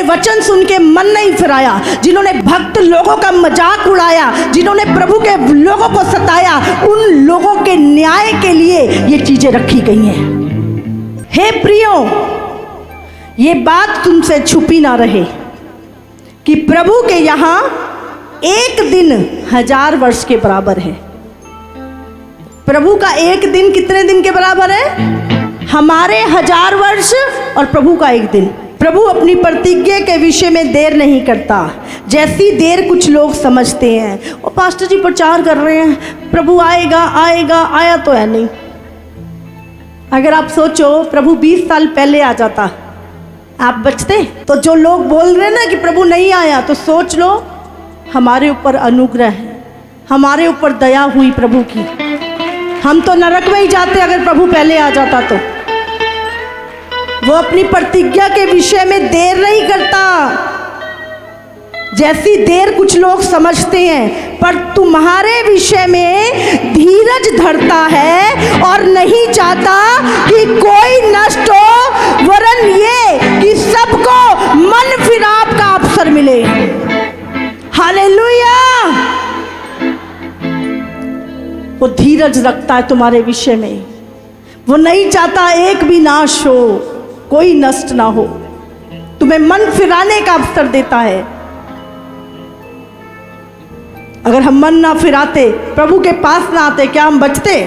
वचन सुन के मन नहीं फिराया, जिन्होंने भक्त लोगों का मजाक उड़ाया, जिन्होंने प्रभु के लोगों को सताया, उन लोगों के न्याय के लिए ये चीजें रखी गई हैं। हे प्रियो, ये बात तुमसे छुपी ना रहे कि प्रभु के यहाँ एक दिन 1000 वर्ष के बराबर है। प्रभु का एक दिन कितने दिन के बराबर है? हमारे 1000 वर्ष और प्रभु का एक दिन। प्रभु अपनी प्रतिज्ञा के विषय में देर नहीं करता, जैसी देर कुछ लोग समझते हैं। और पास्टर जी प्रचार कर रहे हैं प्रभु आएगा आएगा, आया तो है नहीं। अगर आप सोचो प्रभु 20 साल पहले आ जाता, आप बचते? तो जो लोग बोल रहे हैं ना कि प्रभु नहीं आया, तो सोच लो हमारे ऊपर अनुग्रह है, हमारे ऊपर दया हुई प्रभु की। हम तो नरक में ही जाते अगर प्रभु पहले आ जाता तो। वो अपनी प्रतिज्ञा के विषय में देर नहीं करता, जैसी देर कुछ लोग समझते हैं, पर तुम्हारे विषय में धीरज धरता है और नहीं चाहता कि कोई नष्ट हो, वरन ये कि सबको मन फिराव का अवसर मिले। हालेलुया। वो धीरज रखता है तुम्हारे विषय में। वो नहीं चाहता एक भी नाश हो, कोई नष्ट ना हो। तुम्हें मन फिराने का अवसर देता है। अगर हम मन ना फिराते, प्रभु के पास ना आते, क्या हम बचते?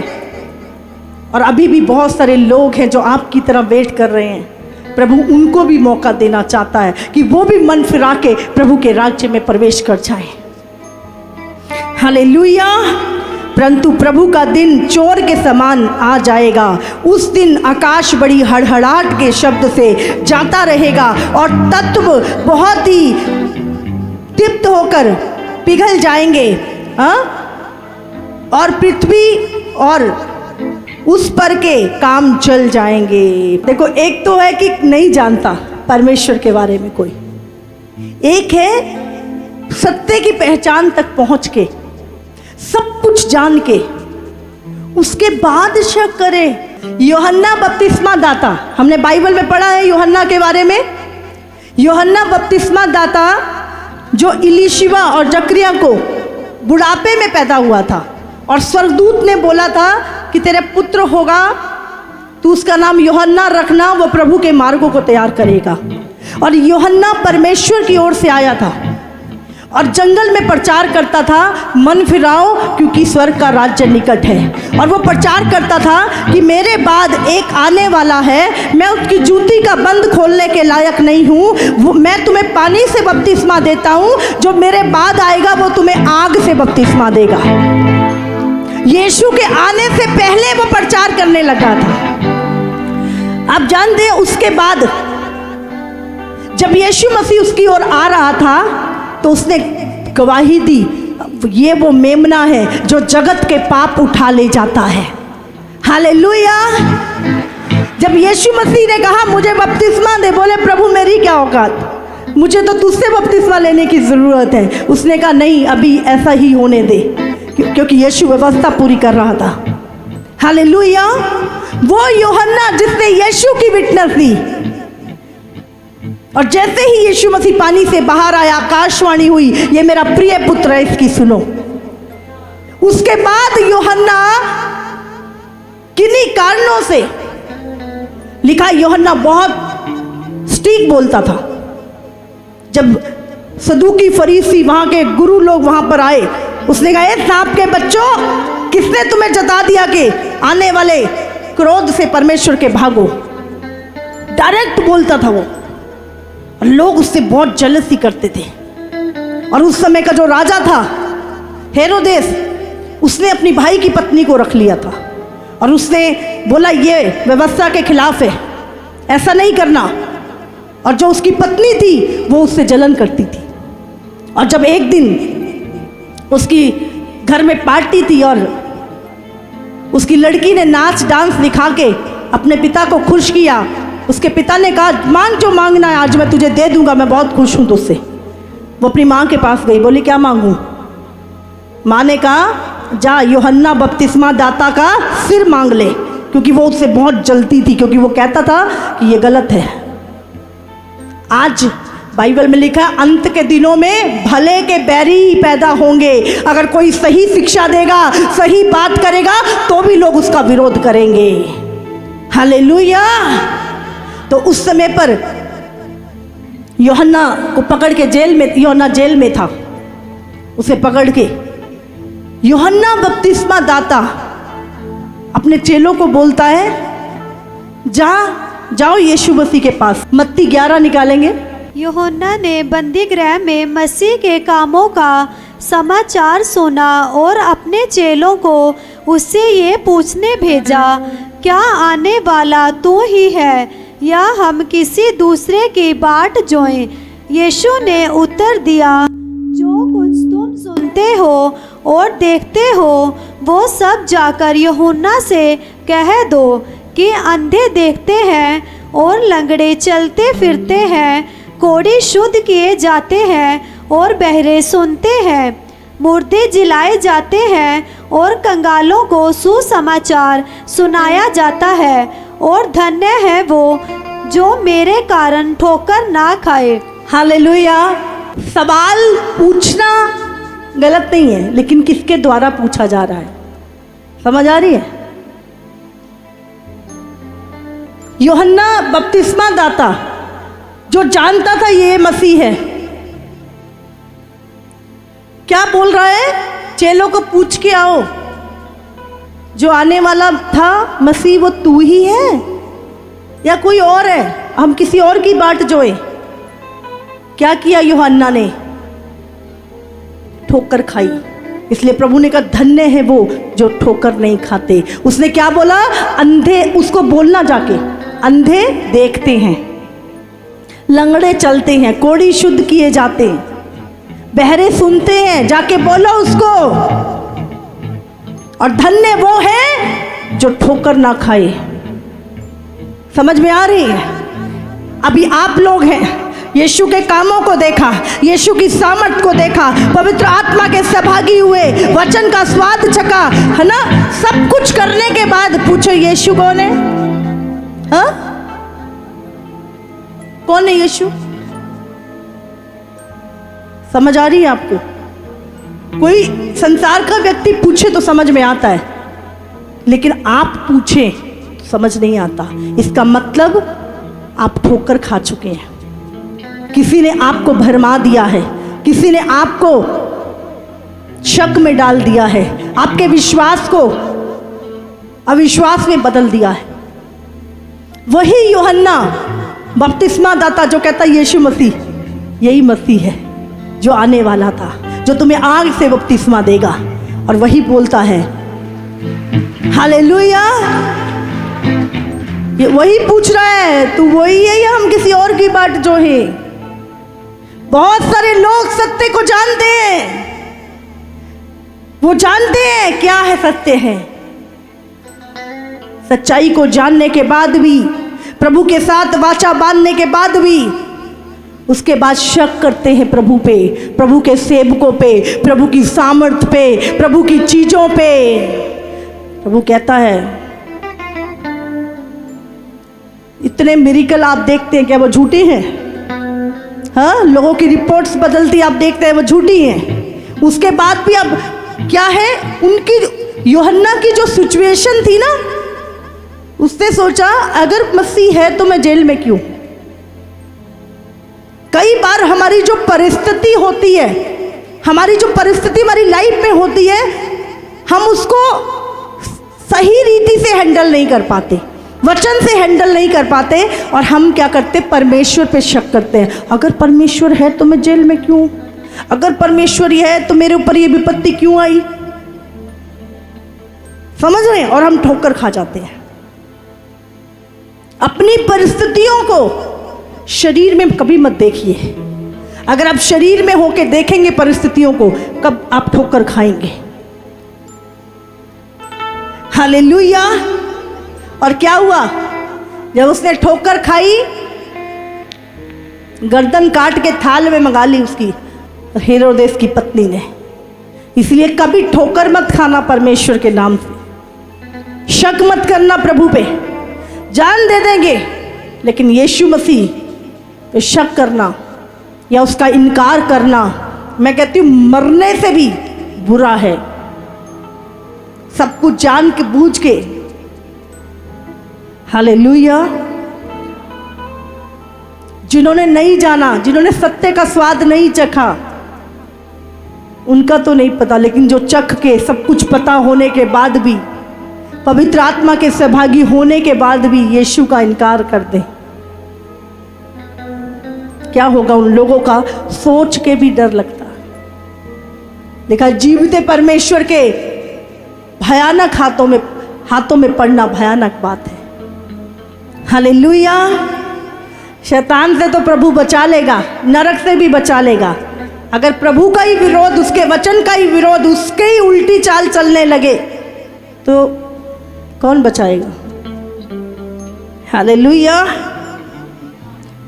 और अभी भी बहुत सारे लोग हैं जो आपकी तरह वेट कर रहे हैं। प्रभु उनको भी मौका देना चाहता है कि वो भी मन फिरा के प्रभु के राज्य में प्रवेश कर जाए। हालेलुया। परंतु प्रभु का दिन चोर के समान आ जाएगा। उस दिन आकाश बड़ी हड़हड़ाहट के शब्द से जाता रहेगा और तत्व बहुत ही तृप्त होकर पिघल जाएंगे, और पृथ्वी और उस पर के काम चल जाएंगे। देखो, एक तो है कि नहीं जानता परमेश्वर के बारे में कोई, एक है सत्य की पहचान तक पहुंच के सब कुछ जान के उसके बाद शक करे। यूहन्ना बपतिस्मा दाता, हमने बाइबल में पढ़ा है यूहन्ना के बारे में। यूहन्ना बपतिस्मा दाता जो इलीशिबा और जकरिया को बुढ़ापे में पैदा हुआ था, और स्वर्गदूत ने बोला था कि तेरे पुत्र होगा, तू उसका नाम यूहन्ना रखना, वो प्रभु के मार्गों को तैयार करेगा। और यूहन्ना परमेश्वर की ओर से आया था और जंगल में प्रचार करता था, मन फिराओ क्योंकि स्वर्ग का राज्य निकट है। और वो प्रचार करता था कि मेरे बाद एक आने वाला है, मैं उसकी जूती का बंद खोलने के लायक नहीं हूँ। मैं तुम्हें पानी से बपतिस्मा देता हूँ, जो मेरे बाद आएगा वो तुम्हें आग से बपतिस्मा देगा। यीशु के आने से पहले वो प्रचार करने लगा था। आप जानते हैं, उसके बाद जब यीशु मसीह उसकी ओर आ रहा था तो उसने गवाही दी, ये वो मेमना है जो जगत के पाप उठा ले जाता है। हालेलुया। जब यीशु मसीह ने कहा मुझे बपतिस्मा दे, बोले प्रभु मेरी क्या औकात, मुझे तो तुझसे बपतिस्मा लेने की ज़रूरत है। उसने कहा नहीं, अभी ऐसा ही होने दे, क्योंकि यीशु व्यवस्था पूरी कर रहा था। हालेलुया। वो यूहन्ना जिसने यीशु की विटनेस दी, और जैसे ही यीशु मसीह पानी से बाहर आया, आकाशवाणी हुई, ये मेरा प्रिय पुत्र है, इसकी सुनो। उसके बाद यूहन्ना किन्हीं कारणों से, लिखा यूहन्ना बहुत स्ट्रिक्ट बोलता था। जब सदूकी फरीसी वहां के गुरु लोग वहां पर आए, उसने कहा, ए सांप के बच्चों, किसने तुम्हें जता दिया कि आने वाले क्रोध से परमेश्वर के भागो। डायरेक्ट बोलता था वो, और लोग उससे बहुत जलसी करते थे। और उस समय का जो राजा था हेरोदेस, उसने अपनी भाई की पत्नी को रख लिया था, और उसने बोला ये व्यवस्था के खिलाफ है, ऐसा नहीं करना। और जो उसकी पत्नी थी वो उससे जलन करती थी। और जब एक दिन उसकी घर में पार्टी थी और उसकी लड़की ने नाच डांस दिखा के अपने पिता को खुश किया, उसके पिता ने कहा मांग जो मांगना है आज मैं तुझे दे दूंगा, मैं बहुत खुश हूं तुझसे। वो अपनी माँ के पास गई, बोली क्या मांगूं? माँ ने कहा जा यूहन्ना बपतिस्मा दाता का सिर मांग ले, क्योंकि वो उससे बहुत जलती थी, क्योंकि वो कहता था कि ये गलत है। आज बाइबल में लिखा है अंत के दिनों में भले के बैरी पैदा होंगे। अगर कोई सही शिक्षा देगा, सही बात करेगा, तो भी लोग उसका विरोध करेंगे। हालेलुया। तो उस समय पर यूहन्ना को पकड़ के जेल में, यूहन्ना जेल में था, उसे पकड़ के यूहन्ना बपतिस्मा दाता अपने चेलों को बोलता है, जाओ यीशु मसीह के पास। मत्ती 11 निकालेंगे। यूहन्ना ने बंदी गृह में मसीह के कामों का समाचार सुना और अपने चेलों को उससे ये पूछने भेजा, क्या आने वाला तू ही है या हम किसी दूसरे की बाट जोएं? यीशु ने उत्तर दिया, जो कुछ तुम सुनते हो और देखते हो वो सब जाकर यूहन्ना से कह दो कि अंधे देखते हैं और लंगड़े चलते फिरते हैं, कोढ़ी शुद्ध किए जाते हैं और बहरे सुनते हैं, मुर्दे जिलाए जाते हैं और कंगालों को सुसमाचार सुनाया जाता है, और धन्य है वो जो मेरे कारण ठोकर ना खाए। हालेलुया। सवाल पूछना गलत नहीं है, लेकिन किसके द्वारा पूछा जा रहा है? समझ आ रही है? यूहन्ना बपतिस्मा दाता जो जानता था ये मसीह है, क्या बोल रहा है? चेलों को पूछ के आओ, जो आने वाला था मसीह वो तू ही है या कोई और है? हम किसी और की बाट जोए। क्या किया यूहन्ना ने? ठोकर खाई। इसलिए प्रभु ने कहा धन्य है वो जो ठोकर नहीं खाते। उसने क्या बोला? अंधे, उसको बोलना जाके, अंधे देखते हैं, लंगड़े चलते हैं, कोढ़ी शुद्ध किए जाते हैं, बहरे सुनते हैं, जाके बोलो उसको। और धन्य वो है जो ठोकर ना खाए। समझ में आ रही है? अभी आप लोग हैं, यीशु के कामों को देखा, यीशु की सामर्थ को देखा, पवित्र आत्मा के सहभागी हुए, वचन का स्वाद चखा, है ना? सब कुछ करने के बाद पूछो यीशु कौन है? हाँ, कौन है यीशु? समझ आ रही है आपको? कोई संसार का व्यक्ति पूछे तो समझ में आता है, लेकिन आप पूछे तो समझ नहीं आता। इसका मतलब आप ठोकर खा चुके हैं। किसी ने आपको भरमा दिया है, किसी ने आपको शक में डाल दिया है, आपके विश्वास को अविश्वास में बदल दिया है। वही यूहन्ना बपतिस्मा दाता जो कहता यीशु मसीह यही मसीह है जो आने वाला था, जो तुम्हें आग से बपतिस्मा देगा, और वही बोलता है हालेलुया। ये वही पूछ रहा है तू वही है या हम किसी और की बाट जो है? बहुत सारे लोग सत्य को जानते हैं, वो जानते हैं क्या है सत्य है। सच्चाई को जानने के बाद भी, प्रभु के साथ वाचा बांधने के बाद भी, उसके बाद शक करते हैं प्रभु पे, प्रभु के सेवकों पे, प्रभु की सामर्थ पे, प्रभु की चीजों पे। प्रभु कहता है इतने मिरेकल आप देखते हैं, क्या वो झूठे हैं? हाँ, लोगों की रिपोर्ट्स बदलती आप देखते हैं, वो झूठी हैं। उसके बाद भी अब क्या है, उनकी यूहन्ना की जो सिचुएशन थी ना, उसने सोचा अगर मसीह है तो मैं जेल में क्यों? कई बार हमारी जो परिस्थिति होती है, हमारी जो परिस्थिति हमारी लाइफ में होती है, हम उसको सही रीति से हैंडल नहीं कर पाते, वचन से हैंडल नहीं कर पाते, और हम क्या करते? परमेश्वर पे शक करते हैं। अगर परमेश्वर है तो मैं जेल में क्यों? अगर परमेश्वर ही है तो मेरे ऊपर ये विपत्ति क्यों आई? समझ रहे हैं? और हम ठोकर खा जाते हैं। अपनी परिस्थितियों को शरीर में कभी मत देखिए। अगर आप शरीर में होके देखेंगे परिस्थितियों को, कब आप ठोकर खाएंगे। हालेलुया। और क्या हुआ? जब उसने ठोकर खाई, गर्दन काट के थाल में मंगा ली उसकी हेरोदेस की पत्नी ने। इसलिए कभी ठोकर मत खाना परमेश्वर के नाम से, शक मत करना प्रभु पे। जान दे देंगे, लेकिन यीशु मसीह पे शक करना या उसका इनकार करना, मैं कहती हूँ मरने से भी बुरा है। सब कुछ जान के बूझ के, हालेलुया। जिन्होंने नहीं जाना, जिन्होंने सत्य का स्वाद नहीं चखा, उनका तो नहीं पता, लेकिन जो चख के सब कुछ पता होने के बाद भी, पवित्र आत्मा के सहभागी होने के बाद भी यीशु का इनकार कर दे, क्या होगा उन लोगों का सोच के भी डर लगता। देखा, जीवित परमेश्वर के भयानक हाथों में पड़ना भयानक बात है। हालेलुया। शैतान से तो प्रभु बचा लेगा, नरक से भी बचा लेगा। अगर प्रभु का ही विरोध, उसके वचन का ही विरोध, उसके ही उल्टी चाल चलने लगे तो कौन बचाएगा? हालेलुया।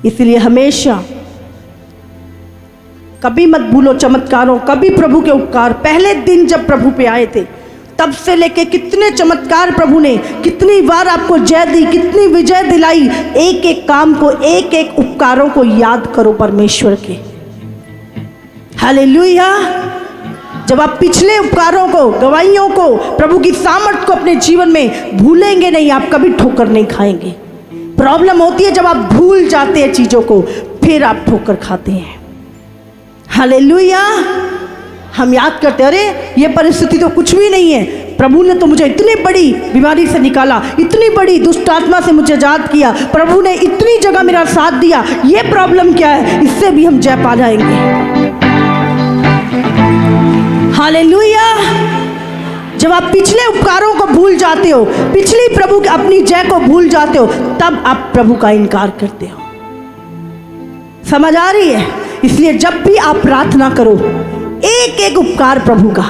इसलिए हमेशा कभी मत भूलो चमत्कारों, कभी प्रभु के उपकार। पहले दिन जब प्रभु पे आए थे तब से लेके कितने चमत्कार प्रभु ने, कितनी बार आपको जय दी, कितनी विजय दिलाई। एक एक काम को, एक एक उपकारों को याद करो परमेश्वर के। हालेलुया। जब आप पिछले उपकारों को, गवाहियों को, प्रभु की सामर्थ को अपने जीवन में भूलेंगे नहीं, आप कभी ठोकर नहीं खाएंगे। प्रॉब्लम होती है जब आप भूल जाते हैं चीजों को, फिर आप ठोकर खाते हैं। हालेलुया। हम याद करते, अरे ये परिस्थिति तो कुछ भी नहीं है, प्रभु ने तो मुझे इतनी बड़ी बीमारी से निकाला, इतनी बड़ी दुष्ट आत्मा से मुझे आजाद किया, प्रभु ने इतनी जगह मेरा साथ दिया, ये प्रॉब्लम क्या है? इससे भी हम जय पा जाएंगे। हालेलुया। जब आप पिछले उपकारों को भूल जाते हो, पिछली प्रभु की अपनी जय को भूल जाते हो, तब आप प्रभु का इनकार करते हो। समझ आ रही है? इसलिए जब भी आप प्रार्थना करो, एक एक उपकार प्रभु का।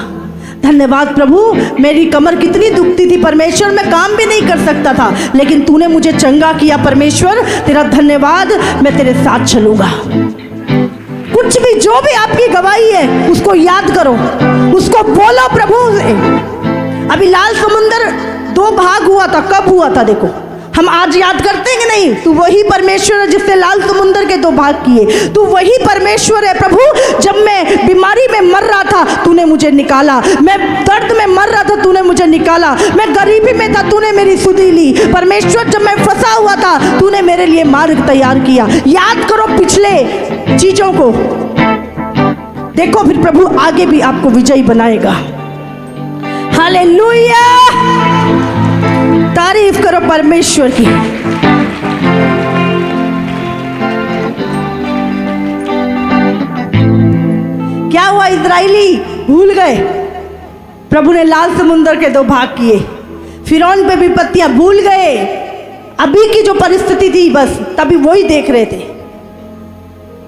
धन्यवाद प्रभु, मेरी कमर कितनी दुखती थी परमेश्वर, मैं काम भी नहीं कर सकता था, लेकिन तूने मुझे चंगा किया परमेश्वर, तेरा धन्यवाद, मैं तेरे साथ चलूंगा। कुछ भी, जो भी आपकी गवाही है उसको याद करो, उसको बोलो प्रभु से। अभी लाल समुंदर 2 भाग हुआ था, कब हुआ था? देखो, हम आज याद करते हैं कि नहीं? तू वही परमेश्वर है जिसने लाल समुंदर के 2 भाग किए। तू वही परमेश्वर है प्रभु, जब मैं बीमारी में मर रहा था तूने मुझे निकाला, मैं दर्द में मर रहा था तूने मुझे निकाला, मैं गरीबी में था तूने मेरी सुधि ली परमेश्वर, जब मैं फंसा हुआ था तूने मेरे लिए मार्ग तैयार किया। याद करो पिछले चीजों को, देखो फिर प्रभु आगे भी आपको विजयी बनाएगा। हालेलुया। तारीफ करो परमेश्वर की। क्या हुआ? इजराइली भूल गए, प्रभु ने लाल समुंदर के 2 भाग किए। फिरौन पे विपत्तियां भूल गए, अभी की जो परिस्थिति थी बस तभी वही देख रहे थे।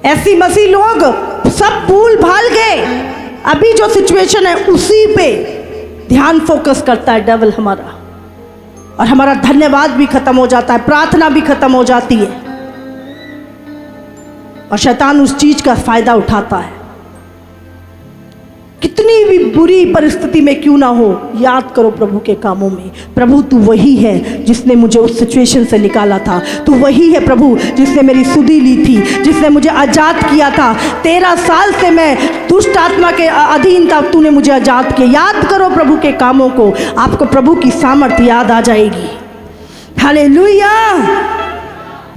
ऐसी मसीह लोग सब भूल भाल गए, अभी जो सिचुएशन है उसी पे ध्यान फोकस करता है डेविल हमारा, और हमारा धन्यवाद भी खत्म हो जाता है, प्रार्थना भी खत्म हो जाती है, और शैतान उस चीज का फायदा उठाता है। कितनी भी बुरी परिस्थिति में क्यों ना हो, याद करो प्रभु के कामों में। प्रभु तू वही है जिसने मुझे उस सिचुएशन से निकाला था, तू वही है प्रभु जिसने मेरी सुधि ली थी, जिसने मुझे आजाद किया था। 13 साल से मैं दुष्ट आत्मा के अधीन था, तूने मुझे आजाद किया। याद करो प्रभु के कामों को, आपको प्रभु की सामर्थ याद आ जाएगी। हालेलुया।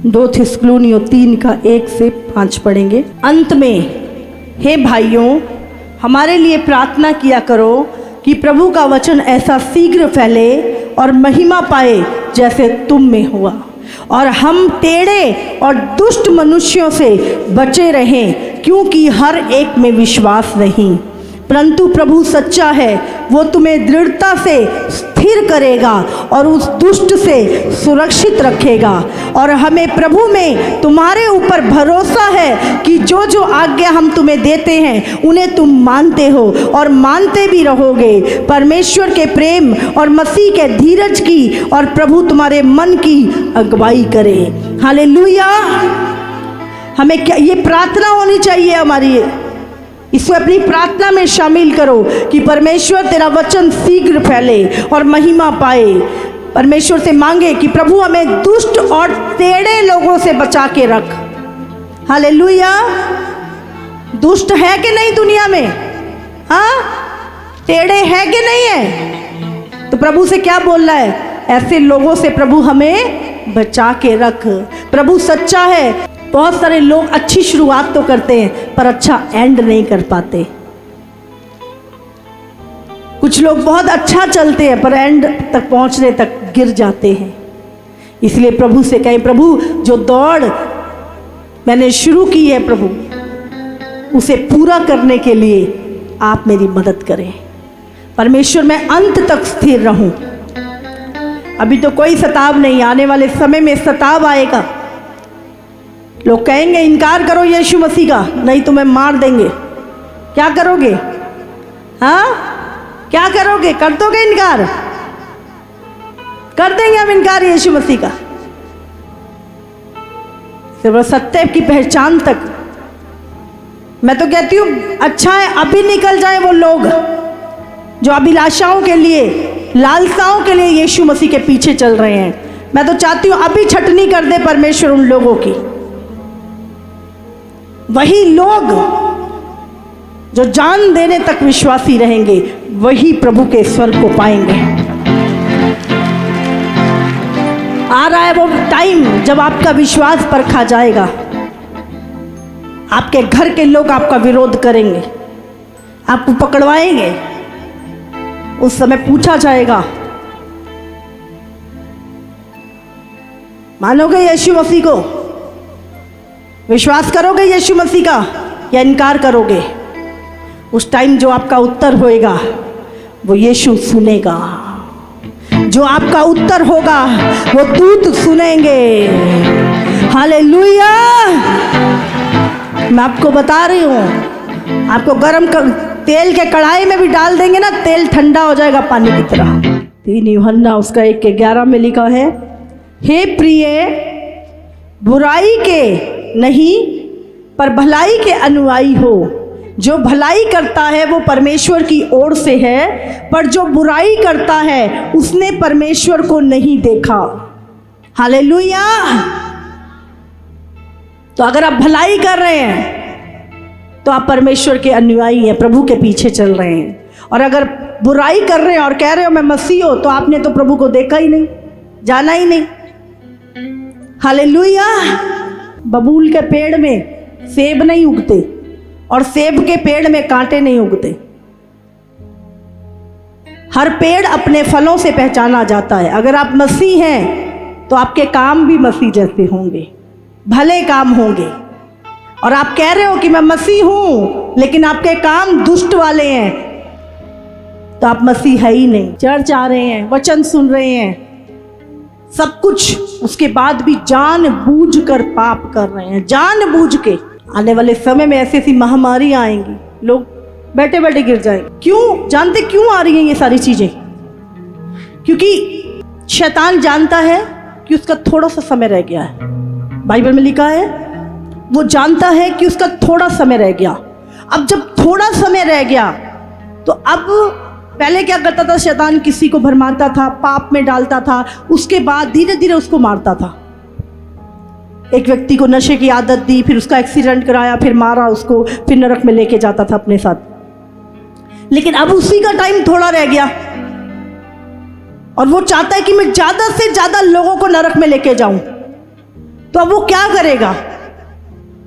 2 थिस्सलुनीयों 3 का 1 से 5 पढ़ेंगे। अंत में हे भाइयों, हमारे लिए प्रार्थना किया करो कि प्रभु का वचन ऐसा शीघ्र फैले और महिमा पाए जैसे तुम में हुआ, और हम टेढ़े और दुष्ट मनुष्यों से बचे रहें, क्योंकि हर एक में विश्वास नहीं, परंतु प्रभु सच्चा है, वो तुम्हें दृढ़ता से स्थिर करेगा और उस दुष्ट से सुरक्षित रखेगा। और हमें प्रभु में तुम्हारे ऊपर भरोसा है कि जो जो आज्ञा हम तुम्हें देते हैं उन्हें तुम मानते हो और मानते भी रहोगे। परमेश्वर के प्रेम और मसीह के धीरज की और प्रभु तुम्हारे मन की अगुवाई करे। हालेलुया। हमें क्या ये प्रार्थना होनी चाहिए हमारी, इसको अपनी प्रार्थना में शामिल करो कि परमेश्वर तेरा वचन शीघ्र फैले और महिमा पाए। परमेश्वर से मांगे कि प्रभु हमें दुष्ट और टेढ़े लोगों से बचा के रख। हालेलुया। दुष्ट है कि नहीं दुनिया में? हाँ, टेढ़े है कि नहीं है? तो प्रभु से क्या बोल रहा है? ऐसे लोगों से प्रभु हमें बचा के रख। प्रभु सच्चा है। बहुत सारे लोग अच्छी शुरुआत तो करते हैं पर अच्छा एंड नहीं कर पाते। कुछ लोग बहुत अच्छा चलते हैं पर एंड तक पहुंचने तक गिर जाते हैं। इसलिए प्रभु से कहें, प्रभु जो दौड़ मैंने शुरू की है प्रभु, उसे पूरा करने के लिए आप मेरी मदद करें। परमेश्वर मैं अंत तक स्थिर रहूं। अभी तो कोई सताव नहीं, आने वाले समय में सताव आएगा। लोग कहेंगे इनकार करो यीशु मसीह का, नहीं तुम्हें मार देंगे। क्या करोगे? हाँ, क्या करोगे? कर दोगे इनकार? कर देंगे हम इनकार यीशु मसीह का। सिर्फ सत्य की पहचान तक। मैं तो कहती हूँ अच्छा है अभी निकल जाए वो लोग जो अभिलाषाओं के लिए, लालसाओं के लिए यीशु मसीह के पीछे चल रहे हैं। मैं तो चाहती हूँ अभी छटनी कर दे परमेश्वर उन लोगों की। वही लोग जो जान देने तक विश्वासी रहेंगे वही प्रभु के स्वर्ग को पाएंगे। आ रहा है वो टाइम जब आपका विश्वास परखा जाएगा। आपके घर के लोग आपका विरोध करेंगे, आपको पकड़वाएंगे। उस समय पूछा जाएगा, मानोगे यीशु मसीह को? विश्वास करोगे यीशु मसीह का या इनकार करोगे? उस टाइम जो आपका उत्तर होएगा वो यीशु सुनेगा। जो आपका उत्तर होगा वो दूत सुनेंगे। हालेलुया। मैं आपको बता रही हूँ, आपको गरम तेल के कढ़ाई में भी डाल देंगे ना, तेल ठंडा हो जाएगा पानी की तरह। 3 यूहन्ना उसका 1:11 में लिखा है, हे प्रिय, बुराई के नहीं पर भलाई के अनुयायी हो। जो भलाई करता है वो परमेश्वर की ओर से है, पर जो बुराई करता है उसने परमेश्वर को नहीं देखा। हालेलुया। तो अगर आप भलाई कर रहे हैं तो आप परमेश्वर के अनुयायी हैं, प्रभु के पीछे चल रहे हैं। और अगर बुराई कर रहे हैं और कह रहे हो मैं मसीह हूं, तो आपने तो प्रभु को देखा ही नहीं, जाना ही नहीं। हालेलुया। बबूल के पेड़ में सेब नहीं उगते और सेब के पेड़ में कांटे नहीं उगते। हर पेड़ अपने फलों से पहचाना जाता है। अगर आप मसीह हैं तो आपके काम भी मसीह जैसे होंगे, भले काम होंगे। और आप कह रहे हो कि मैं मसीह हूं लेकिन आपके काम दुष्ट वाले हैं, तो आप मसीह है ही नहीं। चर्च आ रहे हैं, वचन सुन रहे हैं, सब कुछ, उसके बाद भी जानबूझकर पाप कर रहे हैं, जानबूझ के। आने वाले समय में ऐसी ऐसी महामारी आएंगी, लोग बैठे बैठे गिर जाएंगे। क्यों? जानते क्यों आ रही हैं ये सारी चीजें? क्योंकि शैतान जानता है कि उसका थोड़ा सा समय रह गया है। बाइबल में लिखा है वो जानता है कि उसका थोड़ा समय रह गया। अब जब थोड़ा समय रह गया तो अब पहले क्या करता था शैतान? किसी को भरमाता था, पाप में डालता था, उसके बाद धीरे धीरे उसको मारता था। एक व्यक्ति को नशे की आदत दी, फिर उसका एक्सीडेंट कराया, फिर मारा उसको, फिर नरक में लेके जाता था अपने साथ। लेकिन अब उसी का टाइम थोड़ा रह गया और वो चाहता है कि मैं ज्यादा से ज्यादा लोगों को नरक में लेके जाऊं। तो अब वो क्या करेगा?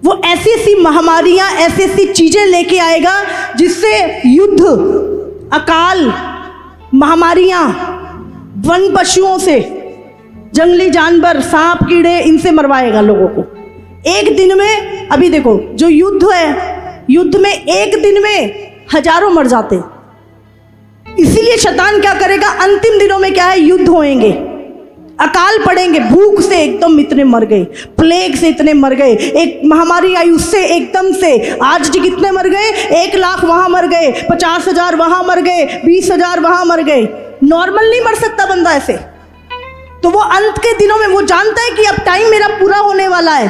वो ऐसी ऐसी महामारियां, ऐसी ऐसी चीजें लेके आएगा जिससे युद्ध, अकाल, महामारियां, वन पशुओं से, जंगली जानवर, सांप कीड़े, इनसे मरवाएगा लोगों को एक दिन में। अभी देखो जो युद्ध है, युद्ध में एक दिन में हजारों मर जाते। इसीलिए शैतान क्या करेगा? अंतिम दिनों में क्या है? युद्ध होएंगे, अकाल पड़ेंगे, भूख से एकदम इतने मर गए, प्लेग से इतने मर गए, एक महामारी आई उससे एकदम से आज जी कितने मर गए? 1 लाख वहां मर गए, 50,000 वहां मर गए, 20,000 वहां मर गए। नॉर्मल नहीं मर सकता बंदा ऐसे। तो वो अंत के दिनों में वो जानता है कि अब टाइम मेरा पूरा होने वाला है,